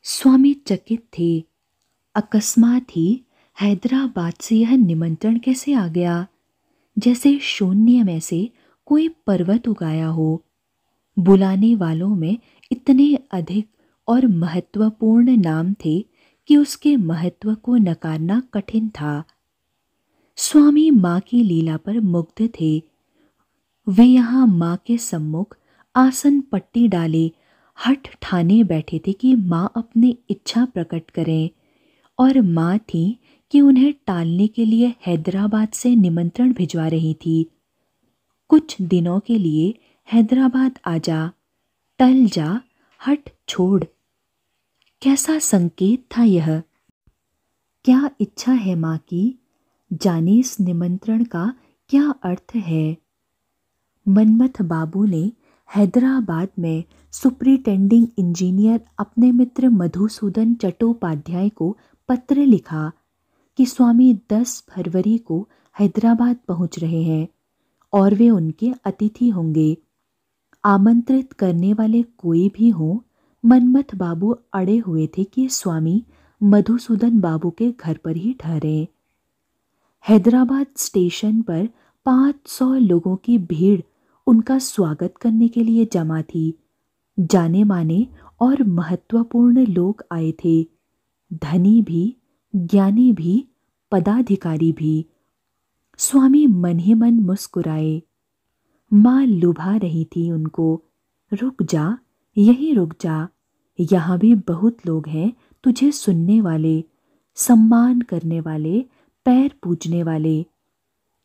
स्वामी चकित थे। अकस्मात ही हैदराबाद से यह निमंत्रण कैसे आ गया, जैसे शून्य में से कोई पर्वत उगाया हो। बुलाने वालों में इतने अधिक और महत्वपूर्ण नाम थे कि उसके महत्व को नकारना कठिन था। स्वामी माँ की लीला पर मुग्ध थे। वे यहाँ माँ के सम्मुख आसन पट्टी डाले हठ ठाने बैठे थे कि माँ अपनी इच्छा प्रकट करें, और माँ थी कि उन्हें टालने के लिए हैदराबाद से निमंत्रण भिजवा रही थी। कुछ दिनों के लिए हैदराबाद आजा, टल जा, हट छोड़। कैसा संकेत था यह! क्या इच्छा है माँ की? जाने इस निमंत्रण का क्या अर्थ है। मनमथ बाबू ने हैदराबाद में सुपरिटेंडिंग इंजीनियर अपने मित्र मधुसूदन चट्टोपाध्याय को पत्र लिखा कि स्वामी 10 फरवरी को हैदराबाद पहुंच रहे हैं और वे उनके अतिथि होंगे। आमंत्रित करने वाले कोई भी हों, मनमथ बाबू अड़े हुए थे कि स्वामी मधुसूदन बाबू के घर पर ही ठहरे। हैदराबाद स्टेशन पर 500 लोगों की भीड़ उनका स्वागत करने के लिए जमा थी। जाने माने और महत्वपूर्ण लोग आए थे, धनी भी, ज्ञानी भी, पदाधिकारी भी। स्वामी मन ही मन मुस्कुराए। माँ लुभा रही थी उनको। रुक जा, यहीं रुक जा, यहाँ भी बहुत लोग हैं तुझे सुनने वाले, सम्मान करने वाले, पैर पूजने वाले।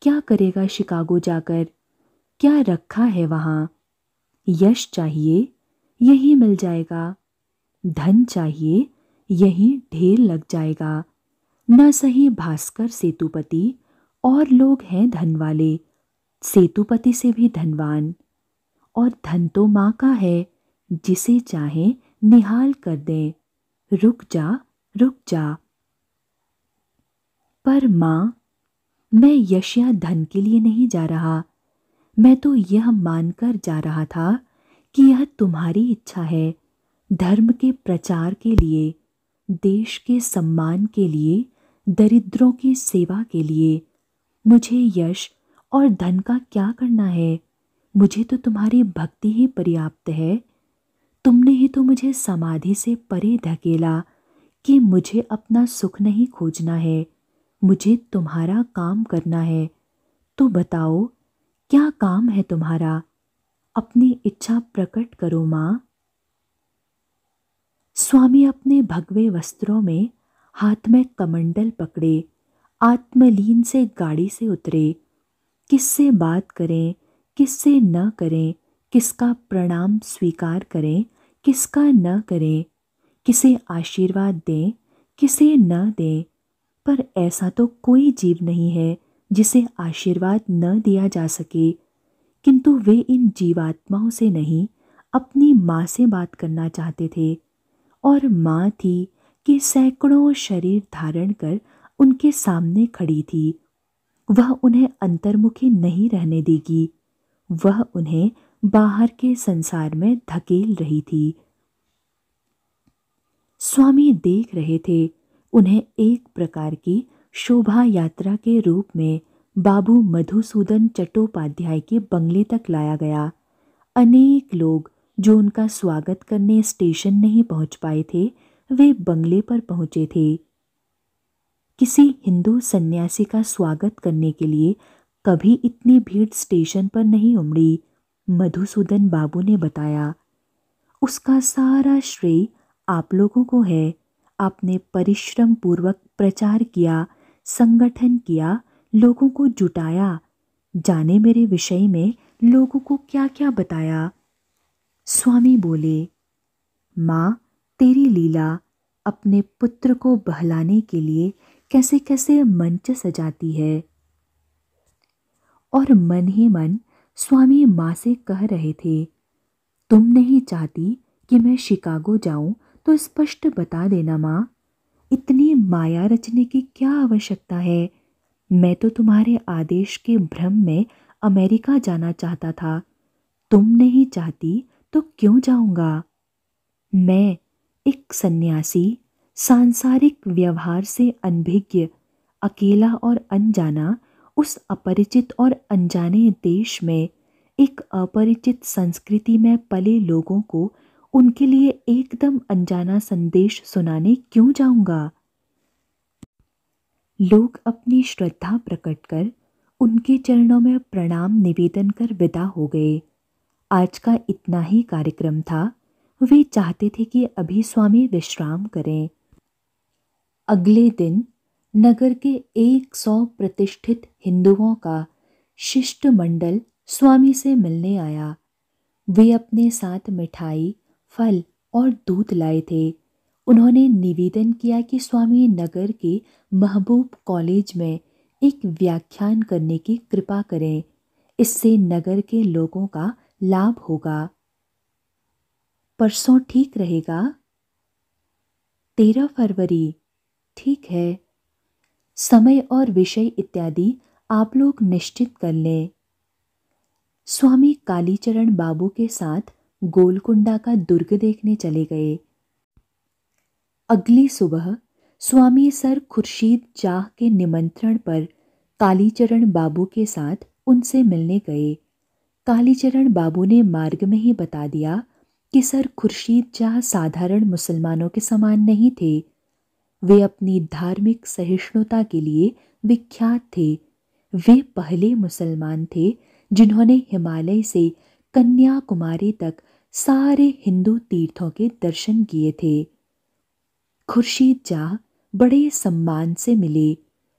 क्या करेगा शिकागो जाकर? क्या रखा है वहाँ? यश चाहिए, यही मिल जाएगा। धन चाहिए, यहीं ढेर लग जाएगा। न सही भास्कर सेतुपति और लोग हैं धन वाले, सेतुपति से भी धनवान। और धन तो माँ का है, जिसे चाहे निहाल कर दें। रुक जा, रुक जा। पर माँ, मैं यश या धन के लिए नहीं जा रहा। मैं तो यह मानकर जा रहा था कि यह तुम्हारी इच्छा है, धर्म के प्रचार के लिए, देश के सम्मान के लिए, दरिद्रों की सेवा के लिए। मुझे यश और धन का क्या करना है? मुझे तो तुम्हारी भक्ति ही पर्याप्त है। तुमने ही तो मुझे समाधि से परे धकेला कि मुझे अपना सुख नहीं खोजना है, मुझे तुम्हारा काम करना है। तो बताओ, क्या काम है तुम्हारा? अपनी इच्छा प्रकट करो माँ। स्वामी अपने भगवे वस्त्रों में हाथ में कमंडल पकड़े आत्मलीन से गाड़ी से उतरे। किससे बात करें, किससे न करें, किसका प्रणाम स्वीकार करें, किसका न करें, किसे आशीर्वाद दें, किसे न दें। पर ऐसा तो कोई जीव नहीं है जिसे आशीर्वाद न दिया जा सके। किंतु वे इन जीवात्माओं से नहीं, अपनी माँ से बात करना चाहते थे। और माँ थी कि सैकड़ों शरीर धारण कर उनके सामने खड़ी थी। वह उन्हें अंतर्मुखी नहीं रहने देगी, वह उन्हें बाहर के संसार में धकेल रही थी। स्वामी देख रहे थे उन्हें एक प्रकार की शोभा यात्रा के रूप में बाबू मधुसूदन चट्टोपाध्याय के बंगले तक लाया गया। अनेक लोग जो उनका स्वागत करने स्टेशन नहीं पहुंच पाए थे, वे बंगले पर पहुंचे थे। किसी हिंदू सन्यासी का स्वागत करने के लिए कभी इतनी भीड़ स्टेशन पर नहीं उमड़ी, मधुसूदन बाबू ने बताया। उसका सारा श्रेय आप लोगों को है। आपने परिश्रम पूर्वक प्रचार किया, संगठन किया, लोगों को जुटाया, जाने मेरे विषय में लोगों को क्या क्या बताया। स्वामी बोले, माँ, तेरी लीला अपने पुत्र को बहलाने के लिए कैसे कैसे मंच सजाती है। और मन ही मन स्वामी माँ से कह रहे थे, तुम नहीं चाहती कि मैं शिकागो जाऊं तो स्पष्ट बता देना माँ। इतनी माया रचने की क्या आवश्यकता है? मैं तो तुम्हारे आदेश के भ्रम में अमेरिका जाना चाहता था। तुम नहीं चाहती तो क्यों जाऊंगा? मैं एक सन्यासी सांसारिक व्यवहार से अनभिज्ञ, अकेला और अनजाना उस अपरिचित और अनजाने देश में एक अपरिचित संस्कृति में पले लोगों को उनके लिए एकदम अनजाना संदेश सुनाने क्यों जाऊंगा। लोग अपनी श्रद्धा प्रकट कर उनके चरणों में प्रणाम निवेदन कर विदा हो गए। आज का इतना ही कार्यक्रम था। वे चाहते थे कि अभी स्वामी विश्राम करें। अगले दिन नगर के 100 प्रतिष्ठित हिंदुओं का शिष्टमंडल स्वामी से मिलने आया। वे अपने साथ मिठाई, फल और दूध लाए थे। उन्होंने निवेदन किया कि स्वामी नगर के महबूब कॉलेज में एक व्याख्यान करने की कृपा करें। इससे नगर के लोगों का लाभ होगा। परसों ठीक रहेगा? 13 फरवरी ठीक है। समय और विषय इत्यादि आप लोग निश्चित कर लें। स्वामी कालीचरण बाबू के साथ गोलकुंडा का दुर्ग देखने चले गए। अगली सुबह स्वामी सर खुर्शीद शाह के निमंत्रण पर कालीचरण बाबू के साथ उनसे मिलने गए। कालीचरण बाबू ने मार्ग में ही बता दिया कि सर खुर्शीद शाह साधारण मुसलमानों के समान नहीं थे। वे अपनी धार्मिक सहिष्णुता के लिए विख्यात थे। वे पहले मुसलमान थे जिन्होंने हिमालय से कन्याकुमारी तक सारे हिंदू तीर्थों के दर्शन किए थे। खुर्शीद शाह बड़े सम्मान से मिले।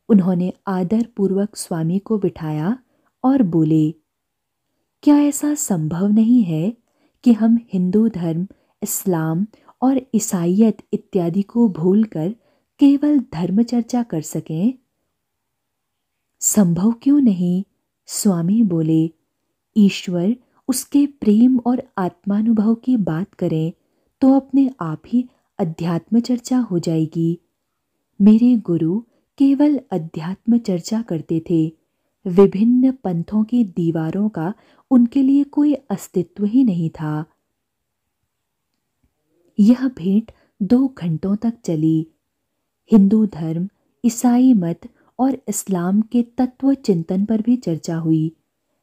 उन्होंने आदर पूर्वक स्वामी को बिठाया और बोले, क्या ऐसा संभव नहीं है कि हम हिंदू धर्म, इस्लाम और ईसाइयत इत्यादि को भूलकर केवल धर्म चर्चा कर सकें? संभव क्यों नहीं? स्वामी बोले, ईश्वर, उसके प्रेम और आत्मानुभव की बात करें तो अपने आप ही अध्यात्म चर्चा हो जाएगी। मेरे गुरु केवल अध्यात्म चर्चा करते थे। विभिन्न पंथों की दीवारों का उनके लिए कोई अस्तित्व ही नहीं था। यह भेंट 2 घंटों तक चली। हिंदू धर्म, ईसाई मत और इस्लाम के तत्व चिंतन पर भी चर्चा हुई।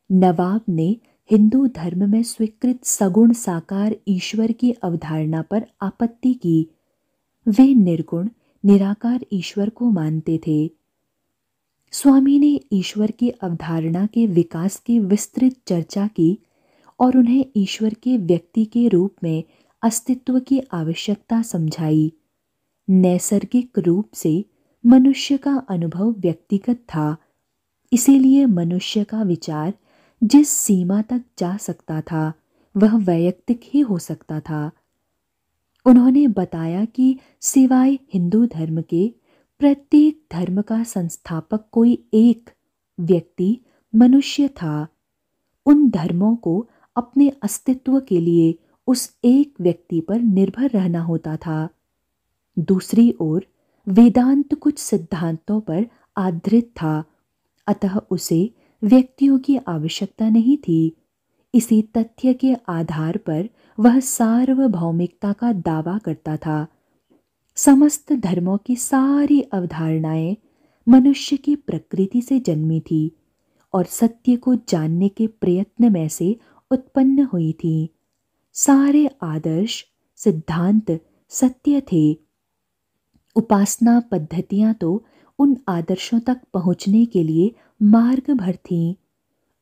नवाब ने हिंदू धर्म में स्वीकृत सगुण साकार ईश्वर की अवधारणा पर आपत्ति की। वे निर्गुण निराकार ईश्वर को मानते थे। स्वामी ने ईश्वर की अवधारणा के विकास की विस्तृत चर्चा की और उन्हें ईश्वर के व्यक्ति के रूप में अस्तित्व की आवश्यकता समझाई। नैसर्गिक रूप से मनुष्य का अनुभव व्यक्तिगत था, इसीलिए मनुष्य का विचार जिस सीमा तक जा सकता था वह वैयक्तिक ही हो सकता था। उन्होंने बताया कि सिवाय हिंदू धर्म के प्रत्येक धर्म का संस्थापक कोई एक व्यक्ति मनुष्य था। उन धर्मों को अपने अस्तित्व के लिए उस एक व्यक्ति पर निर्भर रहना होता था। दूसरी ओर वेदांत कुछ सिद्धांतों पर आधारित था, अतः उसे व्यक्तियों की आवश्यकता नहीं थी। इसी तथ्य के आधार पर वह सार्वभौमिकता का दावा करता था। समस्त धर्मों की सारी अवधारणाएं मनुष्य की प्रकृति से जन्मी थी और सत्य को जानने के प्रयत्न में से उत्पन्न हुई थी। सारे आदर्श, सिद्धांत सत्य थे। उपासना पद्धतियां तो उन आदर्शों तक पहुंचने के लिए मार्ग भर थीं।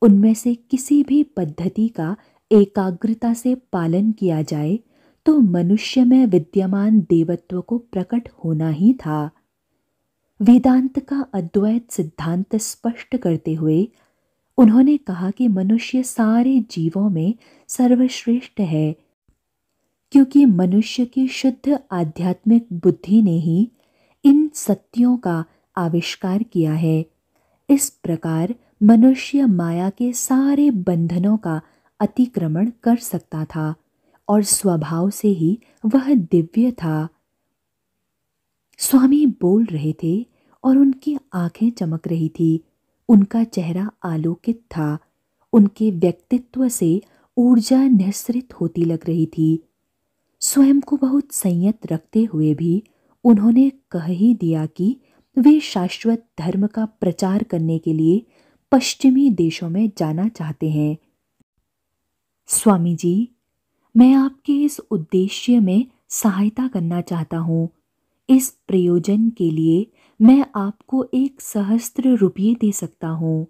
उनमें से किसी भी पद्धति का एकाग्रता से पालन किया जाए तो मनुष्य में विद्यमान देवत्व को प्रकट होना ही था। वेदांत का अद्वैत सिद्धांत स्पष्ट करते हुए उन्होंने कहा कि मनुष्य सारे जीवों में सर्वश्रेष्ठ है, क्योंकि मनुष्य की शुद्ध आध्यात्मिक बुद्धि ने ही इन सत्यों का आविष्कार किया है। इस प्रकार मनुष्य माया के सारे बंधनों का अतिक्रमण कर सकता था और स्वभाव से ही वह दिव्य था। स्वामी बोल रहे थे और उनकी आंखें चमक रही थी। उनका चेहरा आलोकित था। उनके व्यक्तित्व से ऊर्जा निःसृत होती लग रही थी। स्वयं को बहुत संयत रखते हुए भी उन्होंने कह ही दिया कि वे शाश्वत धर्म का प्रचार करने के लिए पश्चिमी देशों में जाना चाहते हैं। स्वामी जी, मैं आपके इस उद्देश्य में सहायता करना चाहता हूँ। इस प्रयोजन के लिए मैं आपको 1,000,000 रुपये दे सकता हूँ।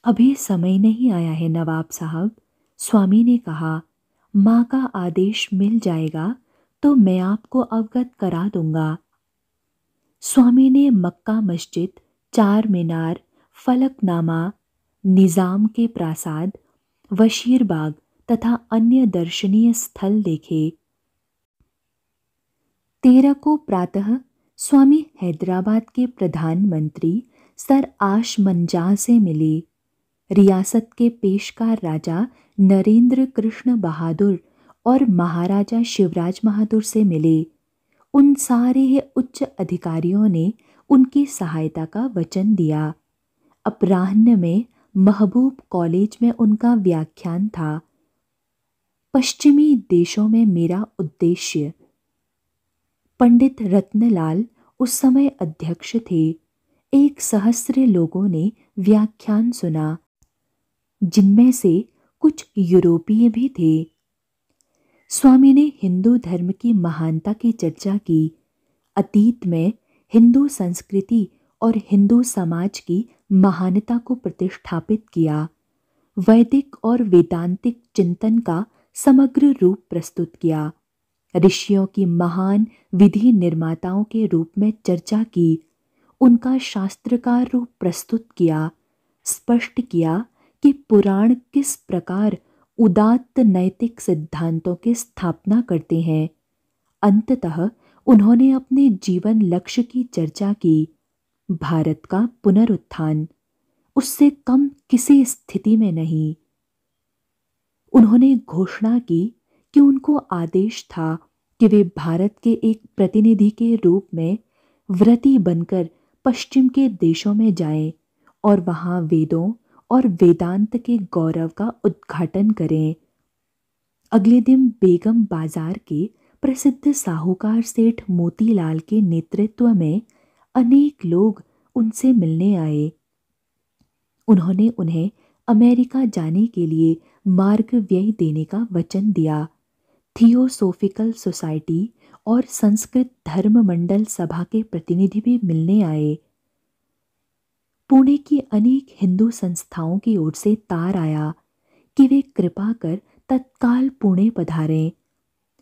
अभी समय नहीं आया है नवाब साहब, स्वामी ने कहा। माँ का आदेश मिल जाएगा तो मैं आपको अवगत करा दूंगा। स्वामी ने मक्का मस्जिद, चार मीनार, फलकनामा, निजाम के प्रासाद, वशीरबाग तथा अन्य दर्शनीय स्थल देखे। 13 को प्रातः स्वामी हैदराबाद के प्रधानमंत्री सर आश मंजा से मिले। रियासत के पेशकार राजा नरेंद्र कृष्ण बहादुर और महाराजा शिवराज बहादुर से मिले। उन सारे उच्च अधिकारियों ने उनकी सहायता का वचन दिया। अपराह्न में महबूब कॉलेज में उनका व्याख्यान था। पश्चिमी देशों में मेरा उद्देश्य। पंडित रत्नलाल उस समय अध्यक्ष थे। 1,000,000 लोगों ने व्याख्यान सुना, जिनमें से कुछ यूरोपीय भी थे। स्वामी ने हिंदू धर्म की महानता की चर्चा की। अतीत में हिंदू संस्कृति और हिंदू समाज की महानता को प्रतिष्ठापित किया। वैदिक और वेदांतिक चिंतन का समग्र रूप प्रस्तुत किया। ऋषियों की महान विधि निर्माताओं के रूप में चर्चा की। उनका शास्त्रकार रूप प्रस्तुत किया। स्पष्ट किया कि पुराण किस प्रकार उदात्त नैतिक सिद्धांतों की स्थापना करते हैं। अंततः उन्होंने अपने जीवन लक्ष्य की चर्चा की। भारत का पुनरुत्थान, उससे कम किसी स्थिति में नहीं। उन्होंने घोषणा की कि उनको आदेश था कि वे भारत के एक प्रतिनिधि के रूप में व्रती बनकर पश्चिम के देशों में जाएं और वहां वेदों और वेदांत के गौरव का उद्घाटन करें। अगले दिन बेगम बाजार के प्रसिद्ध साहूकार सेठ मोतीलाल के नेतृत्व में अनेक लोग उनसे मिलने आए। उन्होंने उन्हें अमेरिका जाने के लिए मार्ग व्यय देने का वचन दिया। थियोसोफिकल सोसाइटी और संस्कृत धर्म मंडल सभा के प्रतिनिधि भी मिलने आए। पुणे की अनेक हिंदू संस्थाओं की ओर से तार आया कि वे कृपा कर तत्काल पुणे पधारें।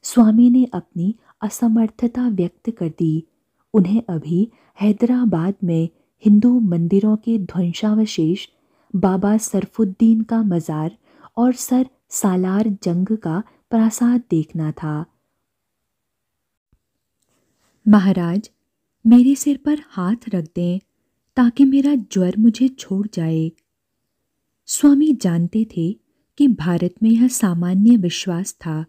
स्वामी ने अपनी असमर्थता व्यक्त कर दी। उन्हें अभी हैदराबाद में हिंदू मंदिरों के ध्वंसावशेष, बाबा सरफुद्दीन का मजार और सर सालार जंग का प्रासाद देखना था। महाराज, मेरे सिर पर हाथ रख दें ताकि मेरा ज्वर मुझे छोड़ जाए। स्वामी जानते थे कि भारत में यह सामान्य विश्वास था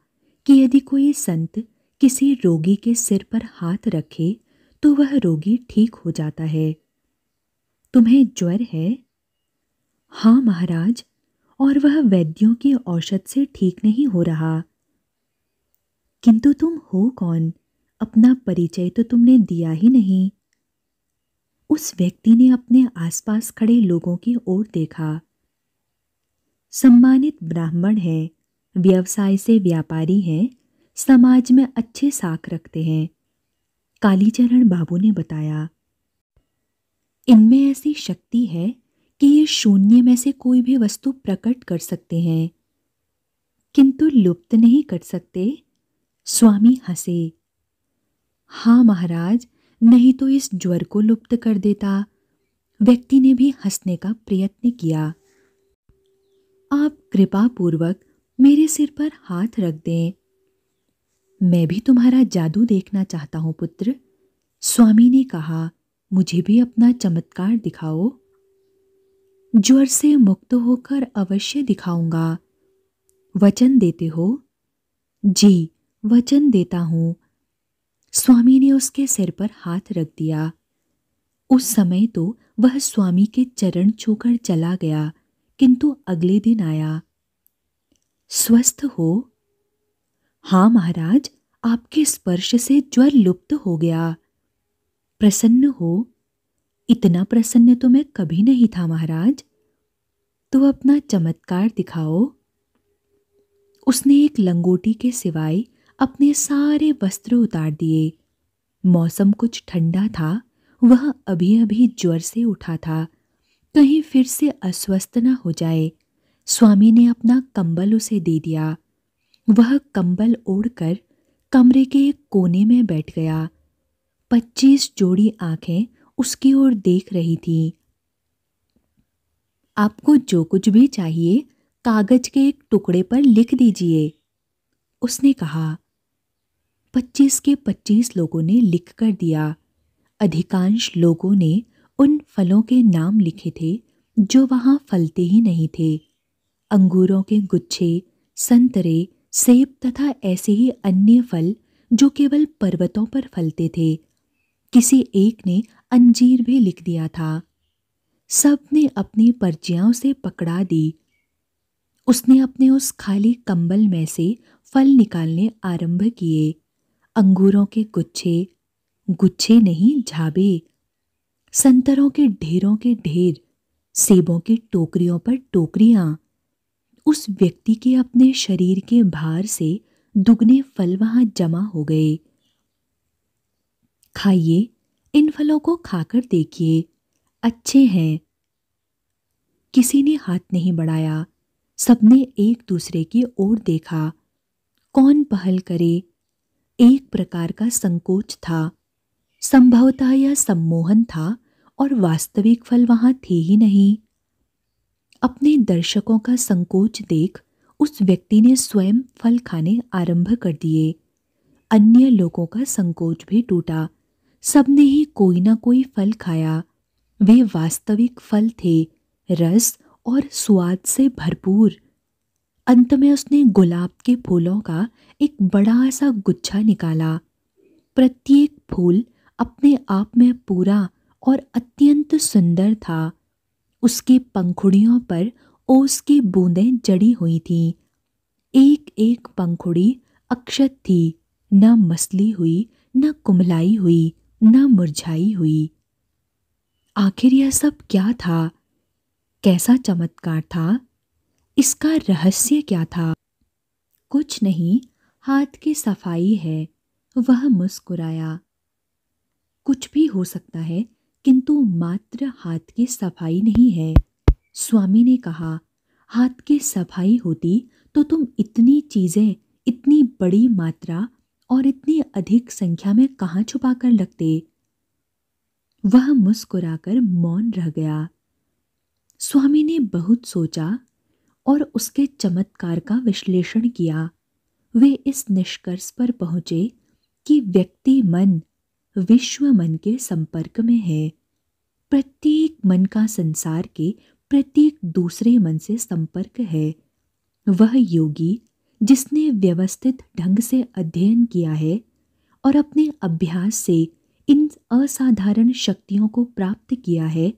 कि यदि कोई संत किसी रोगी के सिर पर हाथ रखे तो वह रोगी ठीक हो जाता है। तुम्हें ज्वर है? हाँ महाराज, और वह वैद्यों की औषध से ठीक नहीं हो रहा। किंतु तुम हो कौन? अपना परिचय तो तुमने दिया ही नहीं। उस व्यक्ति ने अपने आसपास खड़े लोगों की ओर देखा। सम्मानित ब्राह्मण है, व्यवसाय से व्यापारी हैं, समाज में अच्छे साख रखते हैं, कालीचरण बाबू ने बताया। इनमें ऐसी शक्ति है कि ये शून्य में से कोई भी वस्तु प्रकट कर सकते हैं, किंतु लुप्त नहीं कर सकते। स्वामी हंसे। हाँ महाराज, नहीं तो इस ज्वर को लुप्त कर देता। व्यक्ति ने भी हंसने का प्रयत्न किया। आप कृपा पूर्वक मेरे सिर पर हाथ रख दें। मैं भी तुम्हारा जादू देखना चाहता हूं पुत्र। स्वामी ने कहा, मुझे भी अपना चमत्कार दिखाओ। ज्वर से मुक्त होकर अवश्य दिखाऊंगा। वचन देते हो? जी, वचन देता हूं। स्वामी ने उसके सिर पर हाथ रख दिया। उस समय तो वह स्वामी के चरण छूकर चला गया, किंतु अगले दिन आया। स्वस्थ हो? हाँ महाराज, आपके स्पर्श से ज्वर लुप्त हो गया। प्रसन्न हो? इतना प्रसन्न तो मैं कभी नहीं था महाराज। तो अपना चमत्कार दिखाओ। उसने एक लंगोटी के सिवाय अपने सारे वस्त्र उतार दिए। मौसम कुछ ठंडा था, वह अभी अभी ज्वर से उठा था, कहीं फिर से अस्वस्थ न हो जाए। स्वामी ने अपना कंबल उसे दे दिया। वह कंबल ओढ़कर कमरे के एक कोने में बैठ गया। 25 जोड़ी आंखें उसकी ओर देख रही थीं। आपको जो कुछ भी चाहिए कागज के एक टुकड़े पर लिख दीजिए, उसने कहा। 25 के 25 लोगों ने लिख कर दिया। अधिकांश लोगों ने उन फलों के नाम लिखे थे जो वहां फलते ही नहीं थे। अंगूरों के गुच्छे, संतरे, सेब तथा ऐसे ही अन्य फल जो केवल पर्वतों पर फलते थे। किसी एक ने अंजीर भी लिख दिया था। सब ने अपनी पर्चियां उसे पकड़ा दी। उसने अपने उस खाली कंबल में से फल निकालने आरंभ किए। अंगूरों के गुच्छे, गुच्छे नहीं झाबे, संतरों के ढेरों के ढेर, सेबों की टोकरियों पर टोकरियां। उस व्यक्ति के अपने शरीर के भार से दुगने फल वहां जमा हो गए। खाइए, इन फलों को खाकर देखिए, अच्छे हैं। किसी ने हाथ नहीं बढ़ाया। सबने एक दूसरे की ओर देखा। कौन पहल करे? एक प्रकार का संकोच था। संभवतः यह सम्मोहन था और वास्तविक फल वहां थे ही नहीं। अपने दर्शकों का संकोच देख उस व्यक्ति ने स्वयं फल खाने आरंभ कर दिए। अन्य लोगों का संकोच भी टूटा। सबने ही कोई ना कोई फल खाया। वे वास्तविक फल थे, रस और स्वाद से भरपूर। अंत में उसने गुलाब के फूलों का एक बड़ा सा गुच्छा निकाला। प्रत्येक फूल अपने आप में पूरा और अत्यंत सुंदर था। उसकी पंखुड़ियों पर ओस की बूंदें जड़ी हुई थीं। एक एक पंखुड़ी अक्षत थी, न मसली हुई, न कुम्हलाई हुई, न मुरझाई हुई। आखिर यह सब क्या था? कैसा चमत्कार था? इसका रहस्य क्या था? कुछ नहीं, हाथ की सफाई है, वह मुस्कुराया। कुछ भी हो सकता है, किंतु मात्र हाथ की सफाई नहीं है। स्वामी ने कहा, हाथ की सफाई होती तो तुम इतनी चीजें, इतनी बड़ी मात्रा और इतनी अधिक संख्या में कहाँ छुपा कर रखते? वह मुस्कुराकर मौन रह गया। स्वामी ने बहुत सोचा और उसके चमत्कार का विश्लेषण किया। वे इस निष्कर्ष पर पहुंचे कि व्यक्ति मन विश्व मन के संपर्क में है। प्रत्येक मन का संसार के प्रत्येक दूसरे मन से संपर्क है। वह योगी जिसने व्यवस्थित ढंग से अध्ययन किया है और अपने अभ्यास से इन असाधारण शक्तियों को प्राप्त किया है,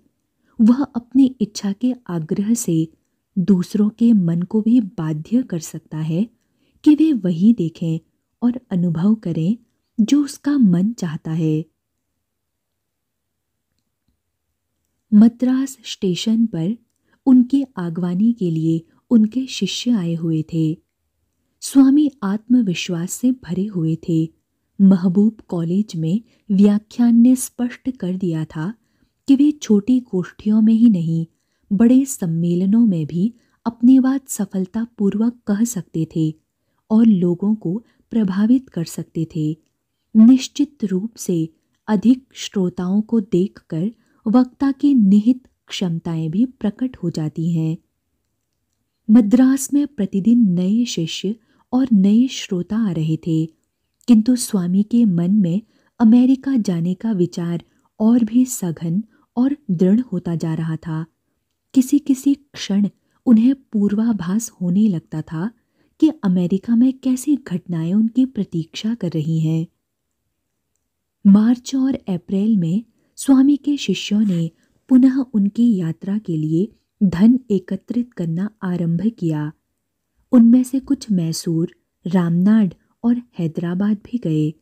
वह अपनी इच्छा के आग्रह से दूसरों के मन को भी बाध्य कर सकता है कि वे वही देखें और अनुभव करें जो उसका मन चाहता है। मद्रास स्टेशन पर उनकी आगवानी के लिए उनके शिष्य आए हुए थे। स्वामी आत्मविश्वास से भरे हुए थे। महबूब कॉलेज में व्याख्यान ने स्पष्ट कर दिया था कि वे छोटी गोष्ठियों में ही नहीं, बड़े सम्मेलनों में भी अपनी बात सफलतापूर्वक कह सकते थे और लोगों को प्रभावित कर सकते थे। निश्चित रूप से अधिक श्रोताओं को देखकर वक्ता की निहित क्षमताएं भी प्रकट हो जाती हैं। मद्रास में प्रतिदिन नए शिष्य और नए श्रोता आ रहे थे, किंतु स्वामी के मन में अमेरिका जाने का विचार और भी सघन और दृढ़ होता जा रहा था। किसी किसी क्षण उन्हें पूर्वाभास होने लगता था कि अमेरिका में कैसी घटनाएं उनकी प्रतीक्षा कर रही हैं। मार्च और अप्रैल में स्वामी के शिष्यों ने पुनः उनकी यात्रा के लिए धन एकत्रित करना आरंभ किया। उनमें से कुछ मैसूर, रामनाड और हैदराबाद भी गए।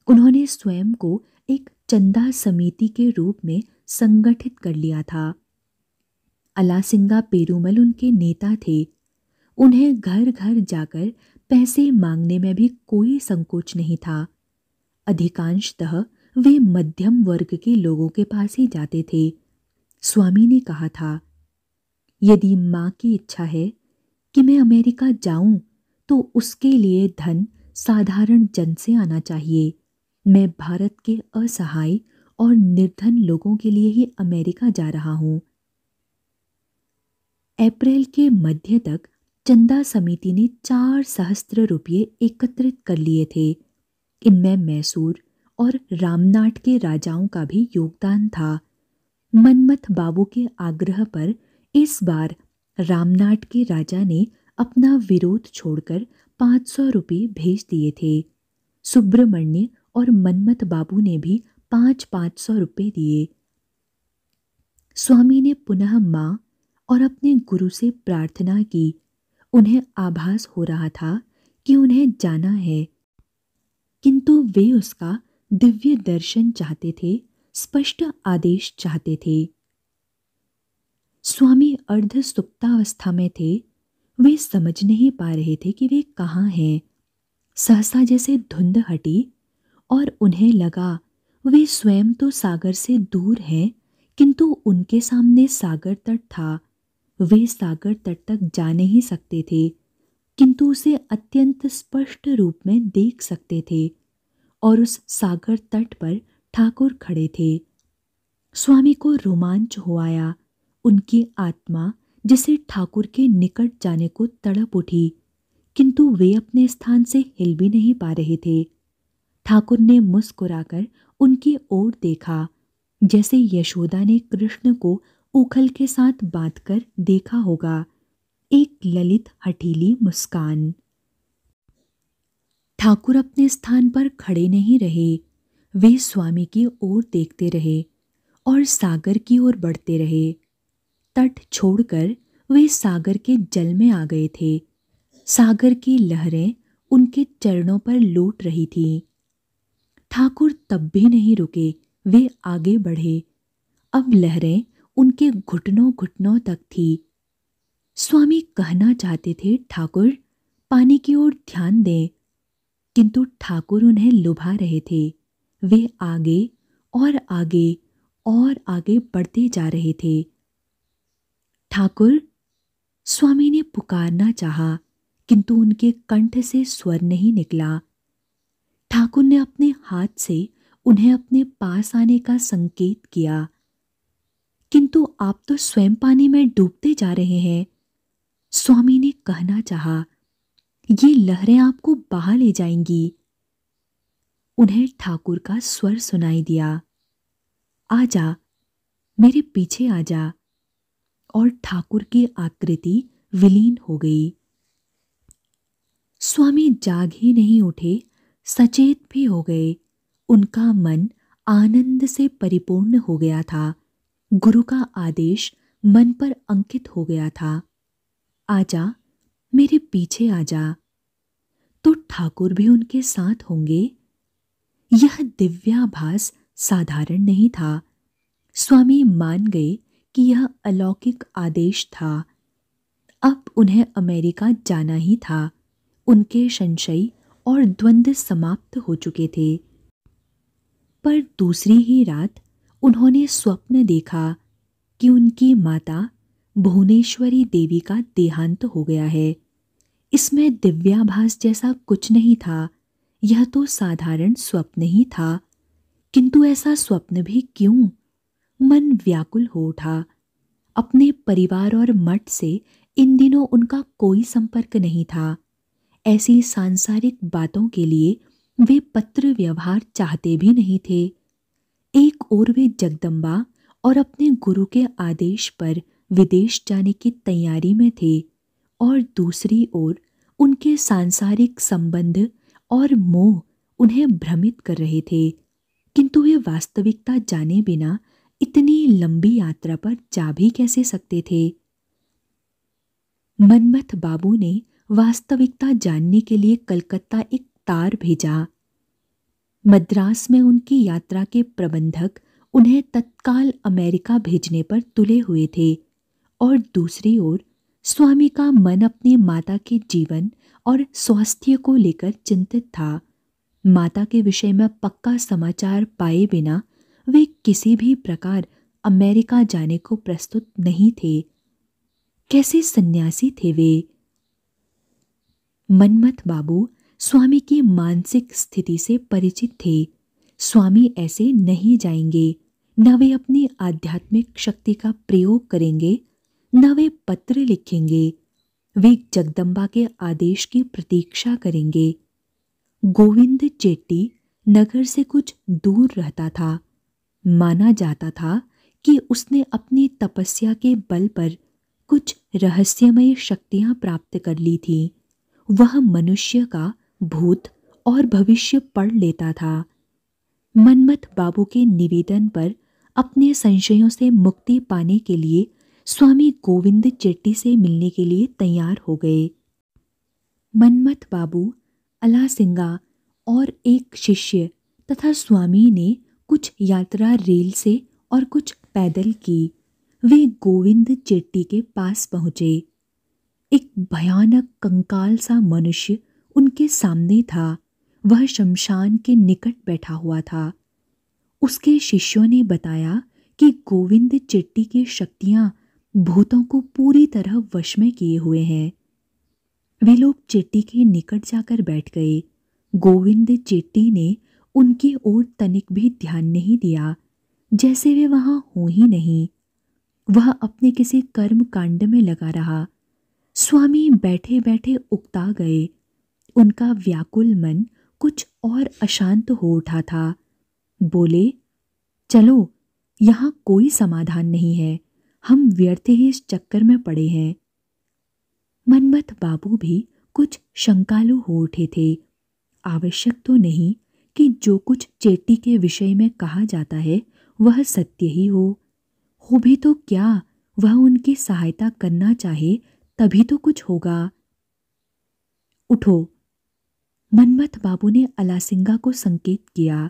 उन्होंने स्वयं को एक चंदा समिति के रूप में संगठित कर लिया था। अलासिंगा पेरूमल उनके नेता थे। उन्हें घर घर जाकर पैसे मांगने में भी कोई संकोच नहीं था। अधिकांशतः वे मध्यम वर्ग के लोगों के पास ही जाते थे। स्वामी ने कहा था, यदि माँ की इच्छा है कि मैं अमेरिका जाऊं तो उसके लिए धन साधारण जन से आना चाहिए। मैं भारत के असहाय और निर्धन लोगों के लिए ही अमेरिका जा रहा हूं। अप्रैल के मध्य तक चंदा समिति ने 4 सहस्त्र रुपये एकत्रित कर लिए थे। इनमें मैसूर और रामनाट के राजाओं का भी योगदान था। मनमथ बाबू के आग्रह पर इस बार रामनाट के राजा ने अपना विरोध छोड़कर 500 रुपये भेज दिए थे। सुब्रमण्य और मनमथ बाबू ने भी 500 रुपये दिए। स्वामी ने पुनः माँ और अपने गुरु से प्रार्थना की। उन्हें आभास हो रहा था कि उन्हें जाना है, किंतु वे उसका दिव्य दर्शन चाहते थे, स्पष्ट आदेश चाहते थे। स्वामी अर्ध सुप्तावस्था में थे। वे समझ नहीं पा रहे थे कि वे कहाँ हैं। सहसा जैसे धुंध हटी और उन्हें लगा वे स्वयं तो सागर से दूर हैं, किंतु उनके सामने सागर तट था। वे सागर तट तक जा नहीं सकते थे, किंतु उसे अत्यंत स्पष्ट रूप में देख सकते थे और उस सागर तट पर ठाकुर खड़े थे। स्वामी को रोमांच हो आया। उनकी आत्मा जिसे ठाकुर के निकट जाने को तड़प उठी, किंतु वे अपने स्थान से हिल भी नहीं पा रहे थे। ठाकुर ने मुस्कुराकर उनकी ओर देखा, जैसे यशोदा ने कृष्ण को उखल के साथ बांधकर देखा होगा। एक ललित हठीली मुस्कान। ठाकुर अपने स्थान पर खड़े नहीं रहे। वे स्वामी की ओर देखते रहे और सागर की ओर बढ़ते रहे। तट छोड़कर वे सागर के जल में आ गए थे। सागर की लहरें उनके चरणों पर लौट रही थीं। ठाकुर तब भी नहीं रुके, वे आगे बढ़े। अब लहरें उनके घुटनों घुटनों तक थी। स्वामी कहना चाहते थे, ठाकुर पानी की ओर ध्यान दें, किंतु ठाकुर उन्हें लुभा रहे थे। वे आगे और आगे और आगे बढ़ते जा रहे थे। ठाकुर, स्वामी ने पुकारना चाहा, किंतु उनके कंठ से स्वर नहीं निकला। ठाकुर ने अपने हाथ से उन्हें अपने पास आने का संकेत किया, किंतु आप तो स्वयं पानी में डूबते जा रहे हैं। स्वामी ने कहना चाहा, ये लहरें आपको बहा ले जाएंगी। उन्हें ठाकुर का स्वर सुनाई दिया, आजा, मेरे पीछे आजा, और ठाकुर की आकृति विलीन हो गई। स्वामी जाग ही नहीं उठे, सचेत भी हो गए। उनका मन आनंद से परिपूर्ण हो गया था। गुरु का आदेश मन पर अंकित हो गया था, आजा, मेरे पीछे आजा। तो ठाकुर भी उनके साथ होंगे। यह दिव्याभास साधारण नहीं था। स्वामी मान गए कि यह अलौकिक आदेश था। अब उन्हें अमेरिका जाना ही था। उनके संशय और द्वंद्व समाप्त हो चुके थे। पर दूसरी ही रात उन्होंने स्वप्न देखा कि उनकी माता भुवनेश्वरी देवी का देहांत हो गया है। इसमें दिव्याभास जैसा कुछ नहीं था। यह तो साधारण स्वप्न ही था, किंतु ऐसा स्वप्न भी क्यों? मन व्याकुल हो उठा। अपने परिवार और मठ से इन दिनों उनका कोई संपर्क नहीं था। ऐसी सांसारिक बातों के लिए वे पत्र व्यवहार चाहते भी नहीं थे। एक ओर वे जगदम्बा और अपने गुरु के आदेश पर विदेश जाने की तैयारी में थे, और दूसरी ओर उनके सांसारिक संबंध और मोह उन्हें भ्रमित कर रहे थे। किंतु वे वास्तविकता जाने बिना इतनी लंबी यात्रा पर जा भी कैसे सकते थे? मनमथ बाबू ने वास्तविकता जानने के लिए कलकत्ता एक तार भेजा। मद्रास में उनकी यात्रा के प्रबंधक उन्हें तत्काल अमेरिका भेजने पर तुले हुए थे और दूसरी ओर स्वामी का मन अपनी माता के जीवन और स्वास्थ्य को लेकर चिंतित था। माता के विषय में पक्का समाचार पाए बिना वे किसी भी प्रकार अमेरिका जाने को प्रस्तुत नहीं थे। कैसे सन्यासी थे वे। मनमथ बाबू स्वामी की मानसिक स्थिति से परिचित थे। स्वामी ऐसे नहीं जाएंगे, न वे अपनी आध्यात्मिक शक्ति का प्रयोग करेंगे, न वे पत्र लिखेंगे। वे जगदम्बा के आदेश की प्रतीक्षा करेंगे। गोविंद चेट्टी नगर से कुछ दूर रहता था। माना जाता था कि उसने अपनी तपस्या के बल पर कुछ रहस्यमय शक्तियां प्राप्त कर ली थीं। वह मनुष्य का भूत और भविष्य पढ़ लेता था। मनमथ बाबू के निवेदन पर अपने संशयों से मुक्ति पाने के लिए स्वामी गोविंद चेट्टी से मिलने के लिए तैयार हो गए। मनमथ बाबू, अलासिंगा और एक शिष्य तथा स्वामी ने कुछ यात्रा रेल से और कुछ पैदल की। वे गोविंद चेट्टी के पास पहुंचे। एक भयानक कंकाल सा मनुष्य उनके सामने था। वह शमशान के निकट बैठा हुआ था। उसके शिष्यों ने बताया कि गोविंद चेट्टी की शक्तियां भूतों को पूरी तरह वश में किए हुए हैं। वे लोग चेट्टी के निकट जाकर बैठ गए। गोविंद चेट्टी ने उनकी ओर तनिक भी ध्यान नहीं दिया, जैसे वे वहां हो ही नहीं। वह अपने किसी कर्म कांड में लगा रहा। स्वामी बैठे बैठे उकता गए। उनका व्याकुल मन कुछ और अशांत हो उठा था। बोले, चलो, यहाँ कोई समाधान नहीं है। हम व्यर्थ ही इस चक्कर में पड़े हैं। मनमथ बाबू भी कुछ शंकालु हो उठे थे। आवश्यक तो नहीं कि जो कुछ चेट्टी के विषय में कहा जाता है वह सत्य ही हो भी तो क्या, वह उनकी सहायता करना चाहे तभी तो कुछ होगा। उठो। मनमथ बाबू ने अलासिंगा को संकेत किया।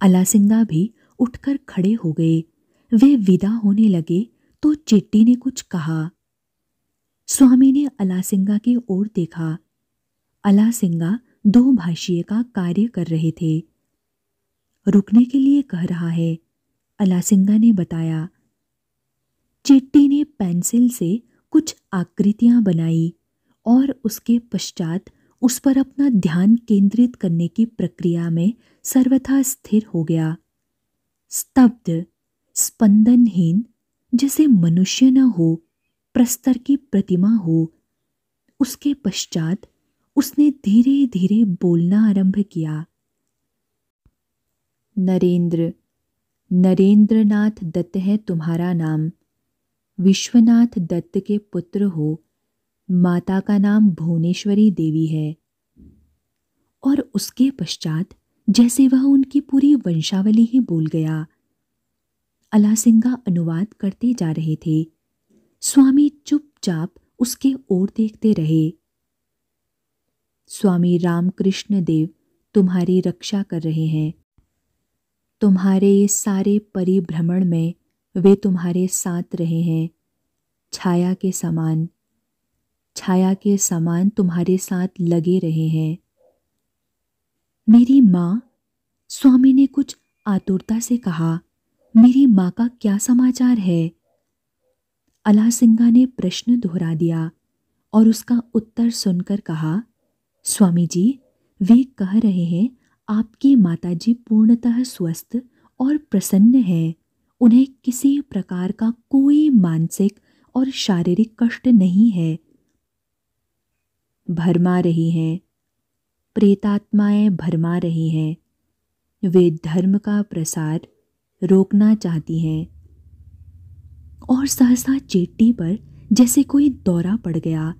अलासिंगा भी उठकर खड़े हो गए। वे विदा होने लगे तो चेट्टी ने कुछ कहा। स्वामी ने अलासिंगा की ओर देखा। अलासिंगा दो भाषिए का कार्य कर रहे थे। रुकने के लिए कह रहा है, अलासिंगा ने बताया। चेट्टी ने पेंसिल से कुछ आकृतियां बनाई और उसके पश्चात उस पर अपना ध्यान केंद्रित करने की प्रक्रिया में सर्वथा स्थिर हो गया। स्तब्ध, स्पंदनहीन, जैसे मनुष्य न हो, प्रस्तर की प्रतिमा हो। उसके पश्चात उसने धीरे धीरे बोलना आरंभ किया। नरेंद्र, नरेंद्रनाथ दत्त है तुम्हारा नाम। विश्वनाथ दत्त के पुत्र हो। माता का नाम भुवनेश्वरी देवी है। और उसके पश्चात जैसे वह उनकी पूरी वंशावली ही बोल गया। अलासिंगा अनुवाद करते जा रहे थे। स्वामी चुपचाप उसके ओर देखते रहे। स्वामी रामकृष्ण देव तुम्हारी रक्षा कर रहे हैं। तुम्हारे इस सारे परिभ्रमण में वे तुम्हारे साथ रहे हैं। छाया के समान, छाया के समान तुम्हारे साथ लगे रहे हैं। मेरी माँ, स्वामी ने कुछ आतुरता से कहा। मेरी माँ का क्या समाचार है? अलासिंगा ने प्रश्न दोहरा दिया और उसका उत्तर सुनकर कहा, स्वामी जी, वे कह रहे हैं आपकी माताजी पूर्णतः स्वस्थ और प्रसन्न है। उन्हें किसी प्रकार का कोई मानसिक और शारीरिक कष्ट नहीं है। भरमा रही हैं, प्रेतात्माएं भरमा रही हैं। वे धर्म का प्रसार रोकना चाहती हैं। और सहसा चेट्टी पर जैसे कोई दौरा पड़ गया।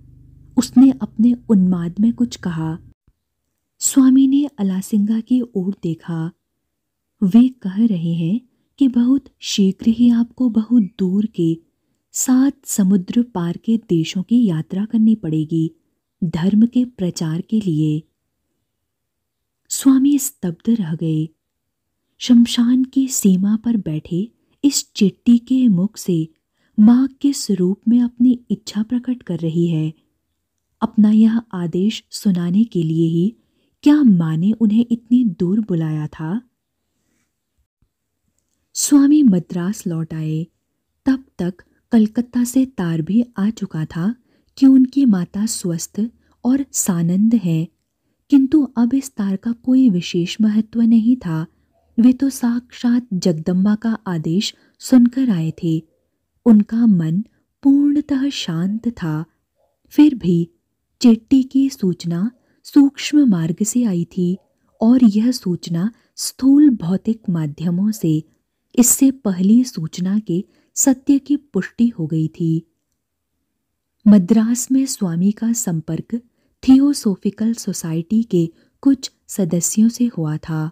उसने अपने उन्माद में कुछ कहा। स्वामी ने अलासिंगा की ओर देखा। वे कह रहे हैं कि बहुत शीघ्र ही आपको बहुत दूर के 7 समुद्र पार के देशों की यात्रा करनी पड़ेगी धर्म के प्रचार के लिए। स्तब्ध रह गए। शमशान की सीमा पर बैठे इस चिट्ठी के मुख से माँ किस रूप में अपनी इच्छा प्रकट कर रही है, अपना यह आदेश सुनाने के लिए ही क्या माँ ने उन्हें इतनी दूर बुलाया था। स्वामी मद्रास लौट आए। तब तक कलकत्ता से तार भी आ चुका था कि उनकी माता स्वस्थ और सानंद है, किंतु अब इस तार का कोई विशेष महत्व नहीं था। वे तो साक्षात जगदम्बा का आदेश सुनकर आए थे। उनका मन पूर्णतः शांत था। फिर भी चिट्ठी की सूचना सूक्ष्म मार्ग से आई थी और यह सूचना स्थूल भौतिक माध्यमों से इससे पहली सूचना के सत्य की पुष्टि हो गई थी। मद्रास में स्वामी का संपर्क थियोसोफिकल सोसाइटी के कुछ सदस्यों से हुआ था।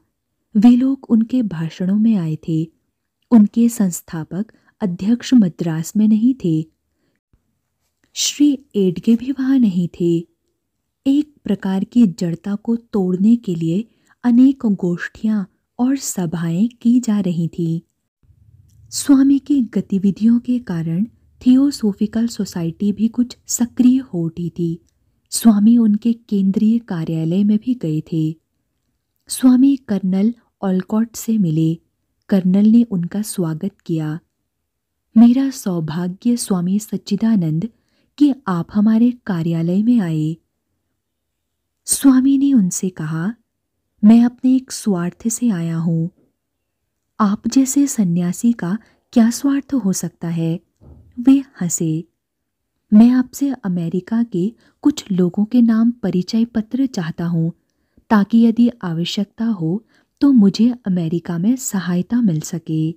वे लोग उनके भाषणों में आए थे। उनके संस्थापक अध्यक्ष मद्रास में नहीं थे। श्री एडगे भी वहां नहीं थे। एक प्रकार की जड़ता को तोड़ने के लिए अनेक गोष्ठियां और सभाएं की जा रही थीं। स्वामी की गतिविधियों के कारण थियोसोफिकल सोसाइटी भी कुछ सक्रिय हो उठी थी। स्वामी उनके केंद्रीय कार्यालय में भी गए थे। स्वामी कर्नल ऑलकॉट से मिले। कर्नल ने उनका स्वागत किया। मेरा सौभाग्य स्वामी सच्चिदानंद कि आप हमारे कार्यालय में आए। स्वामी ने उनसे कहा, मैं अपने एक स्वार्थ से आया हूं। आप जैसे सन्यासी का क्या स्वार्थ हो सकता है? वे हंसे। मैं आपसे अमेरिका के कुछ लोगों के नाम परिचय पत्र चाहता हूं, ताकि यदि आवश्यकता हो तो मुझे अमेरिका में सहायता मिल सके।